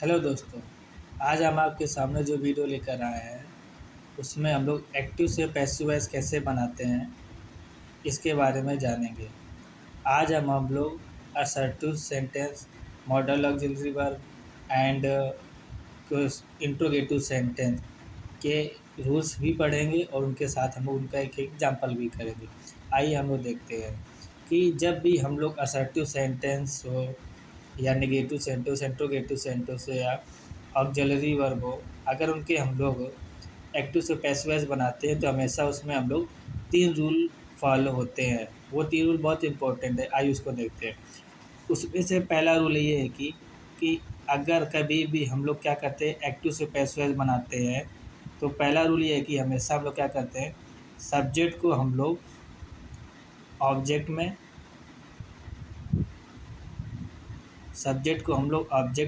Hello दोस्तों। आज हम आपके सामने जो वीडियो लेकर आए हैं उसमें हम लोग एक्टिव से पैसिव वॉइस कैसे बनाते हैं इसके बारे में जानेंगे। आज हम लोग assertive sentence, model auxiliary verb and interrogative sentence के रूल्स भी पढ़ेंगे और उनके साथ हम लोग उनका एक एग्जाम्पल भी करेंगे। आइए हम लोग देखते हैं कि जब भी हम लोग असर्टिव सेंटेंस हो या नेगेटिव सेंटेंस, इंट्रोगेटिव सेंटेंस या ऑक्सिलरी वर्ब हो, अगर उनके हम लोग एक्टिव से पैसिव वॉइस बनाते हैं तो हमेशा उसमें हम लोग 3 रूल फॉलो होते हैं। वो 3 रूल बहुत इंपॉर्टेंट है, आइए उसको देखते हैं। उसमें से पहला रूल ये है कि अगर कभी भी हम लोग क्या करते हैं, एक्टिव से पैसिव वॉइस बनाते हैं तो पहला रूल ये है कि हमेशा हम लोग क्या करते हैं, सब्जेक्ट को हम लोग ऑब्जेक्ट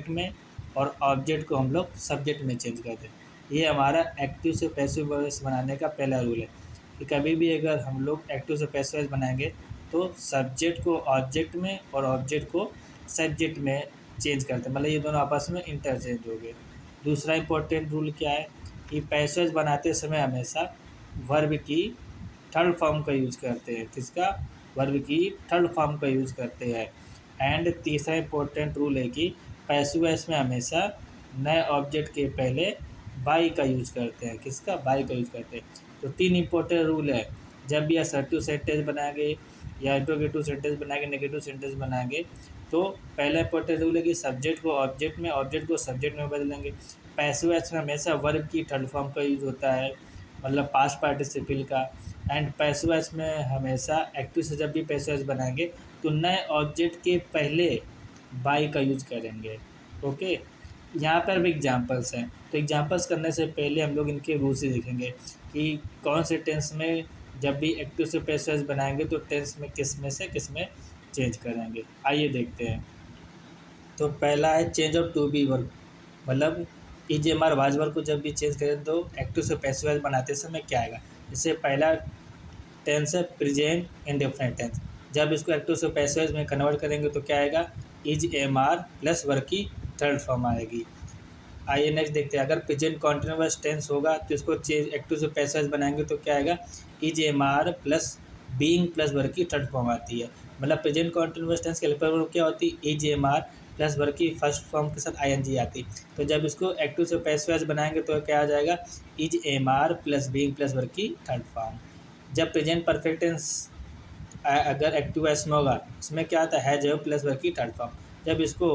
में और ऑब्जेक्ट को हम लोग सब्जेक्ट में चेंज करते हैं। ये हमारा एक्टिव से पैसिव वॉइस बनाने का पहला रूल है कि कभी भी अगर हम लोग एक्टिव से पैसिव वॉइस बनाएंगे तो सब्जेक्ट को ऑब्जेक्ट में और ऑब्जेक्ट को सब्जेक्ट में चेंज करते हैं, मतलब ये दोनों आपस में इंटरचेंज हो गए। दूसरा इंपॉर्टेंट रूल क्या है कि पैसिव वॉइस बनाते समय हमेशा वर्ब की थर्ड फॉर्म का यूज़ करते हैं। किसका? वर्ब की थर्ड फॉर्म का यूज़ करते हैं। एंड तीसरा इंपॉर्टेंट रूल है कि पैसिव वॉइस में हमेशा नए ऑब्जेक्ट के पहले बाई का यूज़ करते हैं। किसका? बाई का यूज़ करते हैं। तो 3 इंपॉर्टेंट रूल है। जब भी असर्टिव सेंटेंस बनाएंगे या इंट्रोगेटिव सेंटेंस बनाएंगे, नेगेटिव सेंटेंस बनाएंगे तो पहला इंपॉर्टेंट रूल है कि सब्जेक्ट को ऑब्जेक्ट में, ऑब्जेक्ट को सब्जेक्ट में बदलेंगे। पैसिव वॉइस में हमेशा वर्ब की थर्ड फॉर्म का यूज़ होता है, मतलब पास्ट पार्टिसिपल का। एंड पैसिव वॉइस में हमेशा एक्टिव से जब भी पैसिव वॉइस बनाएंगे तो नए ऑब्जेक्ट के पहले बाई का यूज करेंगे। ओके, यहाँ पर भी एग्जांपल्स हैं, तो एग्जांपल्स करने से पहले हम लोग इनके रूल्स ही देखेंगे कि कौन से टेंस में जब भी एक्टिव से पैसिव वॉइस बनाएंगे तो टेंस में किस में चेंज करेंगे। आइए देखते हैं। तो पहला है change of to be verb, मतलब ईजेएमआर वाज वर्ब को जब भी चेंज करें तो एक्टिव से पैसिव वॉइस बनाते समय क्या आएगा। इससे पहला टेंस है प्रेजेंट इंडेफिनिट टेंस। जब इसको एक्टिव से पैसिव वॉइस में कन्वर्ट करेंगे तो क्या आएगा, is am are plus verb की थर्ड फॉर्म आएगी। आइए नेक्स्ट देखते हैं। अगर प्रेजेंट कॉन्टिन्यूअस टेंस होगा तो इसको चेंज एक्टिव से पैसिव वॉइस बनाएंगे तो क्या आएगा, is am are plus being plus verb की थर्ड फॉर्म आती है। मतलब प्रेजेंट कॉन्टिन्यूअस टेंस के हेल्पर क्या होती है, is am are plus verb की फर्स्ट फॉर्म के साथ आईएनजी आती। तो जब इसको एक्टिव से पैसिव वॉइस बनाएंगे तो क्या आ जाएगा, is am are plus being plus verb की थर्ड फॉर्म। जब प्रेजेंट परफेक्ट टेंस अगर एक्टिव वॉइस में होगा उसमें क्या आता है, हैज हैव प्लस वर्ब की थर्ड फॉर्म। जब इसको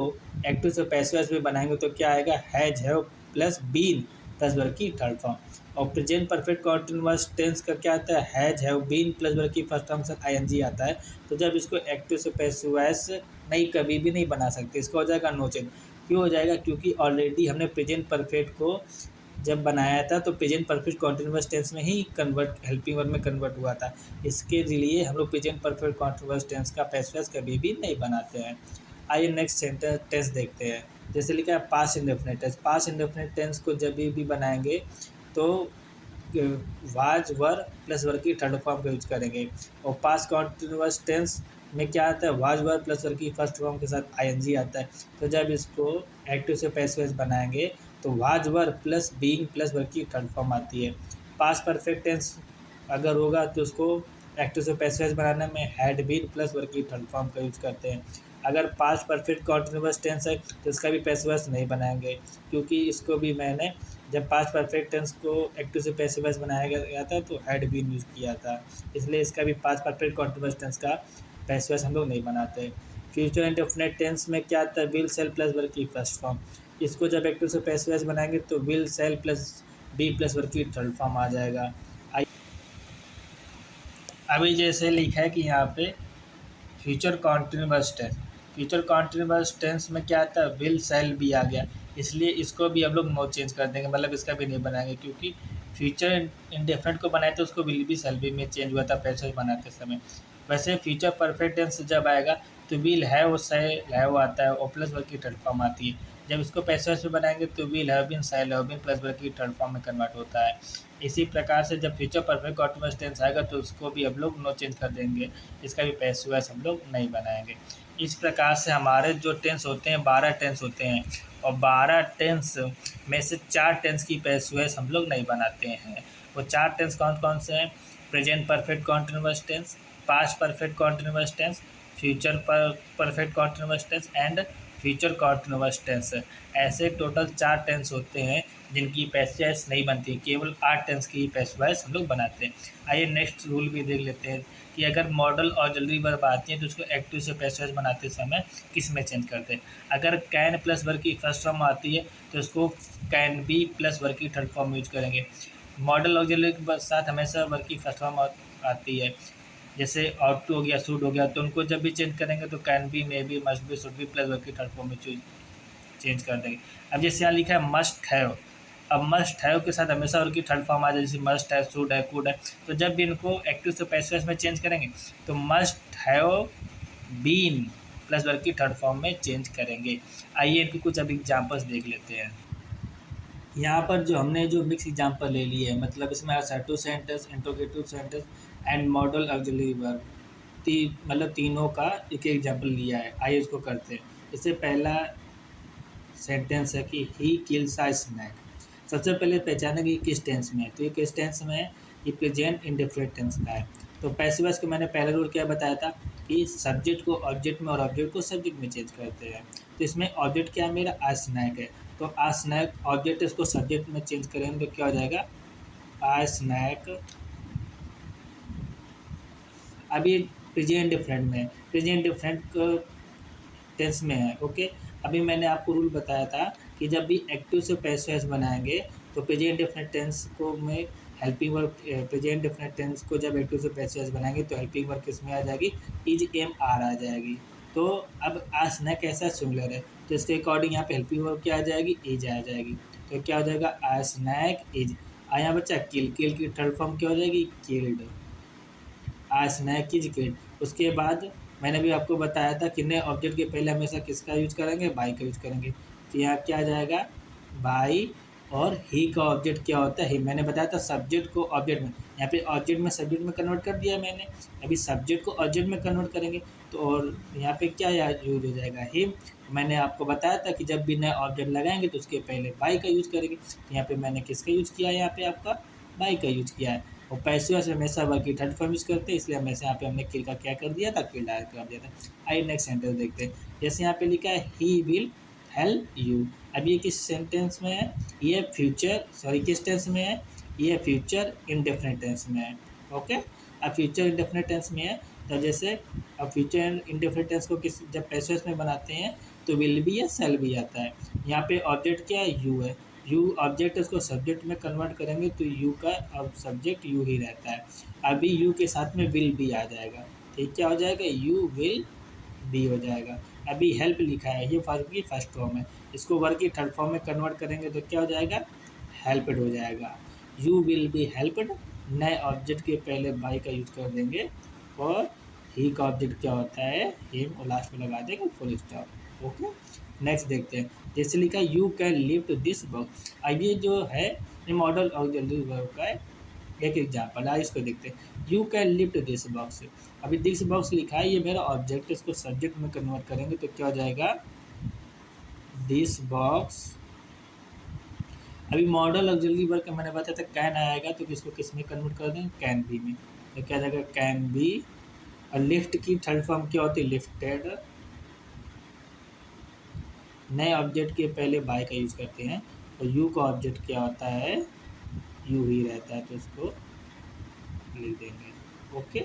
एक्टिव से पैसिव वॉइस में बनाएंगे तो क्या आएगा, has have plus been plus verb की थर्ड फॉर्म। और प्रेजेंट परफेक्ट कॉन्टिन्यूअस टेंस का क्या आता है, has have been plus verb की फर्स्ट फॉर्म से आईएनजी आता है। तो जब इसको एक्टिव से पैसिव वॉइस नहीं, कभी भी नहीं बना सकते, इसका हो जाएगा नो चेंज। क्यों हो जाएगा, क्योंकि ऑलरेडी हमने प्रेजेंट परफेक्ट को जब बनाया था तो प्रेजेंट परफेक्ट कॉन्टिन्यूअस टेंस में ही कन्वर्ट, हेल्पिंग वर्ब में कन्वर्ट हुआ था। इसके लिए हम लोग प्रेजेंट परफेक्ट कॉन्टिन्यूअस टेंस का पैसिव वॉइस कभी भी नहीं बनाते हैं। आइए नेक्स्ट सेंटेंस टेंस देखते हैं। जैसे लिखा है past indefinite tense. Past indefinite tense को जब भी बनाएंगे तो वाज वर प्लस वर्ब की थर्ड फॉर्म का यूज करेंगे। और पास्ट कॉन्टिन्यूअस टेंस में क्या आता है, वाज वर प्लस वर्ब की फर्स्ट फॉर्म के साथ आईएनजी आता है। तो जब इसको एक्टिव से पैसिव वॉइस बनाएंगे तो was were plus being plus verb की थर्ड फॉर्म आती है। पास्ट परफेक्ट टेंस अगर होगा तो उसको एक्टिव से पैसिव वॉइस बनाने में हैड बीन प्लस वर्ब की थर्ड फॉर्म का यूज करते हैं। अगर पास्ट परफेक्ट कॉन्टिन्यूअस टेंस है तो इसका भी पैसिव वॉइस नहीं बनाएंगे, क्योंकि इसको भी मैंने जब पास्ट परफेक्ट टेंस को एक्टिव से पैसिव वॉइस बनाया गया था तो हैड बीन यूज़ किया था, इसलिए इसका भी पास्ट परफेक्ट कॉन्टिन्यूअस टेंस का पैसिव वॉइस हम लोग नहीं बनाते। फ्यूचर इंडेफिनिट टेंस में क्या आता है, विल सेल प्लस वर्ब की फर्स्ट फॉर्म। इसको जब एक्टिव से पैसिव वॉइस बनाएंगे तो will shall plus be plus verb की थर्ड फॉर्म आ जाएगा। अभी जैसे लिखा है कि यहाँ पे future continuous tense, future continuous tense में क्या आता है, विल सेल भी आ गया, इसलिए इसको भी हम लोग नो चेंज कर देंगे, मतलब इसका भी नहीं बनाएंगे, क्योंकि फ्यूचर इंडेफिनिट को बनाए तो उसको विल भी सेल भी में चेंज हुआ था पैसिव बनाते समय। वैसे फ्यूचर परफेक्ट टेंस जब आएगा तो विल हैव सेल हैव आता है और प्लस वर्ब की थर्ड फॉर्म आती है। जब इसको पैसिव में बनाएंगे तो will have been shall have been plus verb की थर्ड फॉर्म में कन्वर्ट होता है। इसी प्रकार से जब फ्यूचर परफेक्ट कॉन्टिन्यूअस टेंस आएगा तो उसको भी हम लोग नो चेंज कर देंगे, इसका भी पैसिव वॉइस हम लोग नहीं बनाएंगे। इस प्रकार से हमारे जो टेंस होते हैं 12 टेंस होते हैं, और 12 टेंस में से 4 टेंस की पैसिव हम लोग नहीं बनाते हैं। वो 4 टेंस कौन कौन से हैं? Present perfect continuous tense, past perfect continuous tense, future perfect continuous tense and future continuous tense. ऐसे टोटल 4 टेंस होते हैं जिनकी पैसिव नहीं बनती, केवल 8 टेंस की पैसिव हम लोग बनाते हैं। आइए नेक्स्ट रूल भी देख लेते हैं कि अगर मॉडल और जल्दी वर्ब आती है तो उसको एक्टिव से पैसिव बनाते समय किस में चेंज करते हैं। अगर कैन प्लस वर्ब की फर्स्ट फॉर्म आती है तो उसको कैन बी प्लस वर्ब की थर्ड फॉर्म यूज करेंगे। मॉडल ऑक्सिलरी के साथ हमेशा वर्ब की फर्स्ट फॉर्म आती है, जैसे ऑट टू हो गया, सूट हो गया, तो उनको जब भी चेंज करेंगे तो can be, may be, must be, should be plus verb की थर्ड फॉर्म में चेंज कर देंगे। अब जैसे यहाँ लिखा है मस्ट हैव, अब मस्ट हैव के साथ हमेशा उनकी थर्ड फॉर्म आ जाए, जैसे मस्ट है, शुड है, कुड है। तो जब भी इनको एक्टिव से पैसिव में चेंज करेंगे तो must have been plus verb की थर्ड फॉर्म में चेंज करेंगे। आइए इनके कुछ अब एग्जाम्पल्स देख लेते हैं। यहाँ पर जो हमने जो मिक्स एग्जाम्पल ले लिए है, मतलब इसमें assertive sentence, interrogative sentence and model auxiliary verb, मतलब तीनों का एक एग्जाम्पल लिया है। आइए इसको करते हैं। इससे पहला सेंटेंस है कि ही किल्स अ स्नैक। सबसे पहले पहचानेंगे कि किस टेंस में है, तो ये किस टेंस में है, ये प्रेजेंट इंडेफिनिट टेंस का है। तो पैसिव वॉइस को मैंने पहला रूल क्या बताया था कि सब्जेक्ट को ऑब्जेक्ट में और ऑब्जेक्ट को सब्जेक्ट में चेंज करते हैं। तो इसमें ऑब्जेक्ट क्या है, मेरा आ स्नैक है, तो आ स्नैक ऑब्जेक्ट इसको सब्जेक्ट में चेंज करेंगे तो क्या हो जाएगा, आ स्नैक। अभी प्रेजेंट डिफरेंट में, प्रेजेंट डिफरेंट टेंस में है। ओके, अभी मैंने आपको रूल बताया था कि जब भी एक्टिव से पैसिव बनाएंगे तो प्रेजेंट डेफिनेट टेंस को में helping verb, present definite tense को जब एक्टिव से पैसिव बनाएंगे तो हेल्पिंग वर्ब किस में आ जाएगी, इज एम आर आ जाएगी। तो अब आ स्नैक ऐसा सिमिलर है, तो इसके अकॉर्डिंग यहाँ पे हेल्पिंग वर्ब क्या आ जाएगी, इज आ जाएगी। तो क्या हो जाएगा, आ स्नैक इज। आया बच्चा, किल, किल की थर्ड फॉर्म क्या हो जाएगी, killed. A snake is killed. उसके बाद मैंने भी आपको बताया था कि नए ऑब्जेक्ट के पहले हमेशा किसका यूज करेंगे, बाई का यूज करेंगे। तो यहाँ क्या आ जाएगा, बाई। और ही का ऑब्जेक्ट क्या होता है, ही। मैंने बताया था सब्जेक्ट को ऑब्जेक्ट में, यहाँ पे ऑब्जेक्ट में सब्जेक्ट में कन्वर्ट कर दिया मैंने। अभी सब्जेक्ट को ऑब्जेक्ट में कन्वर्ट करेंगे तो और यहाँ पे क्या यूज हो जाएगा, हिम। मैंने आपको बताया था कि जब भी नया ऑब्जेक्ट लगाएंगे तो उसके पहले बाई का यूज करेंगे। यहाँ पे मैंने किसका यूज किया है, यहाँ पे आपका बाई का यूज किया है। और पैसिव से हमेशा वर्ब की थर्ड फॉर्म यूज करते हैं, इसलिए हमेशा यहाँ पे हमने किल का क्या कर दिया था, किल डायल कर दिया था। आइए नेक्स्ट सेंटेंस देखते हैं। जैसे यहाँ पे लिखा है ही विल हेल्प यू। अब ये किस सेंटेंस में है, ये फ्यूचर, सॉरी किस टेंस में है, ये फ्यूचर इंडेफिनिट टेंस में है। ओके, अब फ्यूचर इंडेफिनिट टेंस में है, तो जैसे अब फ्यूचर इंडेफिनिट टेंस को किस जब पैसिव में बनाते हैं तो विल बी या सेल भी आता है। यहाँ पे ऑब्जेक्ट क्या है, यू है, यू ऑब्जेक्ट, इसको सब्जेक्ट में कन्वर्ट करेंगे तो यू का अब सब्जेक्ट यू ही रहता है। अभी यू के साथ में विल भी आ जाएगा, ठीक, क्या हो जाएगा, यू विल बी हो जाएगा। अभी हेल्प लिखा है, ये वर्ब की फर्स्ट फॉर्म है, इसको वर्ब की थर्ड फॉर्म में कन्वर्ट करेंगे तो क्या हो जाएगा, हेल्पड हो जाएगा। यू विल बी हेल्पड, नए ऑब्जेक्ट के पहले बाई का यूज कर देंगे, और ही का ऑब्जेक्ट क्या होता है, हिम, और लास्ट में लगा देंगे फुल स्टॉप। ओके, नेक्स्ट देखते हैं। जैसे लिखा you can lift this box. अब ये जो है ये मॉडल ऑक्सिलरी वर्ब का एक एग्जाम्पल है, इसको देखते हैं। You can lift this box. अभी दिस बॉक्स लिखा है, ये मेरा ऑब्जेक्ट, इसको सब्जेक्ट में कन्वर्ट करेंगे तो क्या हो जाएगा, दिस बॉक्स। अभी मॉडल ऑक्सिलरी वर्ब का मैंने बताया था कैन आएगा तो किसको किस में कन्वर्ट कर देंगे, कैन बी में। तो क्या जाएगा, कैन बी। और लिफ्ट की थर्ड फॉर्म क्या होती है, लिफ्टेड। नए ऑब्जेक्ट के पहले बाय का यूज करते हैं, और यू का ऑब्जेक्ट क्या होता है, यू ही रहता है, तो इसको लिख देंगे। ओके,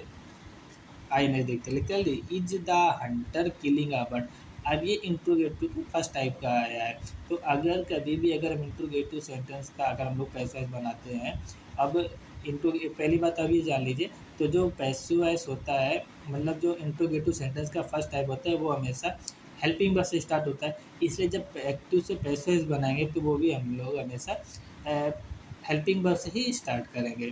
आई नहीं देखते, लिखते हैं is the Hunter killing a bird. अब ये इंट्रोगेटिव के फर्स्ट टाइप का आया है। तो अगर कभी भी अगर हम इंट्रोगेटिव सेंटेंस का अगर हम लोग पैसिव बनाते हैं, अब पहली बात अब ये जान लीजिए, तो जो पैसिव वॉइस होता है, मतलब जो इंट्रोगेटिव सेंटेंस का फर्स्ट टाइप होता है वो हमेशा हेल्पिंग वर्ब से स्टार्ट होता है। इसलिए जब एक्टिव से पैसिव बनाएंगे तो वो भी हम लोग हमेशा हेल्पिंग वर्ब से ही स्टार्ट करेंगे।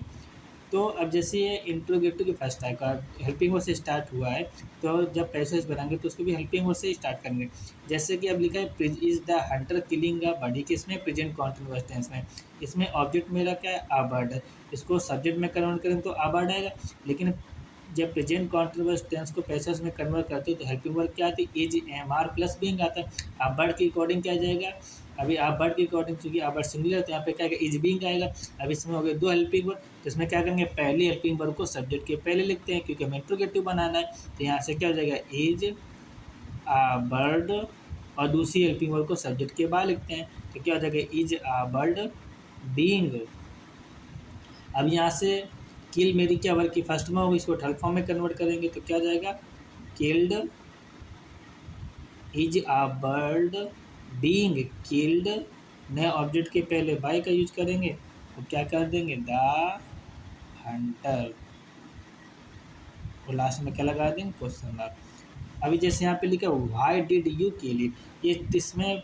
तो अब जैसे ये इंट्रोगेटिव के फर्स्ट टाइप का हेल्पिंग वर्ड से स्टार्ट हुआ है, तो जब पैसेज बनाएंगे तो उसको भी हेल्पिंग वर्ड से ही स्टार्ट करेंगे। जैसे कि अब लिखा है is the Hunter killing a bird, किसमें, प्रेजेंट कॉन्टिन्यूअस टेंस में। इसमें ऑब्जेक्ट मेरा क्या है, आ बर्ड है, इसको सब्जेक्ट में कन्वर्ट करें तो आ बर्ड आएगा। लेकिन जब प्रेजेंट कॉन्टिन्यूअस टेंस को पैसेज में कन्वर्ट करते हो तो हेल्पिंग वर्ब क्या आती है, is am are plus being आता है। आप वर्ड के अकॉर्डिंग क्या जाएगा, अभी आप वर्ड के अकॉर्डिंग, चूंकि आप वर्ड सिंगुलर है तो यहाँ पे क्या आएगा, इज बीइंग आएगा। अब इसमें हो गए दो हेल्पिंग वर्ब, तो इसमें क्या करेंगे, पहली हेल्पिंग वर्ब को सब्जेक्ट के पहले लिखते हैं क्योंकि हमें इंट्रोगेटिव बनाना है। तो यहाँ से क्या हो जाएगा, इज आ बर्ड, और दूसरी हेल्पिंग वर्ब को सब्जेक्ट के बाद लिखते हैं तो क्या हो जाएगा, इज आ बर्ड बीइंग। अब यहाँ से किल मेरी क्या वर्ग की फर्स्ट में होगी, इसको थर्ड फॉर्म में कन्वर्ट करेंगे तो क्या हो जाएगा, killed is a bird being killed. नए ऑब्जेक्ट के पहले बाय का यूज करेंगे तो क्या कर देंगे, द हंटर, और लास्ट में क्या लगा देंगे, क्वेश्चन मार्क। अभी जैसे यहाँ पे लिखा why did you kill it, ये इसमें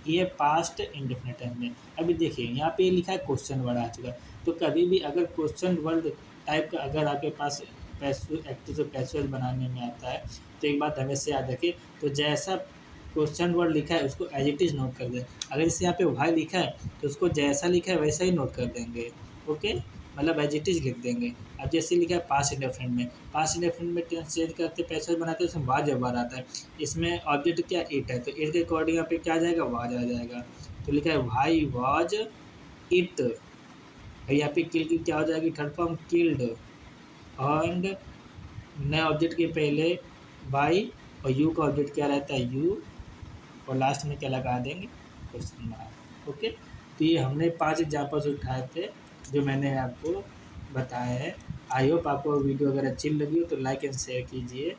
ये पास्ट इंडेफिनिट टेंस में। अभी देखिए यहाँ पे लिखा है क्वेश्चन वर्ड आ चुका है, तो कभी भी अगर क्वेश्चन वर्ड टाइप का अगर आपके पास एक्टिव से पैसिव बनाने में आता है तो एक बात हमेशा याद रखिए, तो जैसा क्वेश्चन वर्ड लिखा है उसको एज इट इज़ नोट कर दें। अगर जैसे यहाँ पे वाई लिखा है तो उसको जैसा लिखा है वैसा ही नोट कर देंगे, ओके, मतलब एज इट इज़ लिख देंगे। अब जैसे लिखा है पास्ट इंडेफिनिट में, पास्ट इंडेफिनिट में टेंस चेंज करते पैसिव बनाते हैं, उसमें वाज व्यवहार आता है। इसमें ऑब्जेक्ट क्या इट है, तो इट के अकॉर्डिंग यहाँ पे क्या आ जाएगा, वाज आ जाएगा। तो लिखा है वाई वाज इट, और यहाँ पे किल की क्या हो जाएगी, थर्ड फॉर्म किल्ड, एंड नए ऑब्जेक्ट के पहले बाई, और यू का ऑब्जेक्ट क्या रहता है, यू, और लास्ट में क्या लगा देंगे, क्वेश्चन मार्क, ओके। तो ये हमने 5 एग्जाम्पल्स उठाए थे जो मैंने आपको बताया है। आई होप आपको वीडियो अगर अच्छी लगी हो तो लाइक एंड शेयर कीजिए।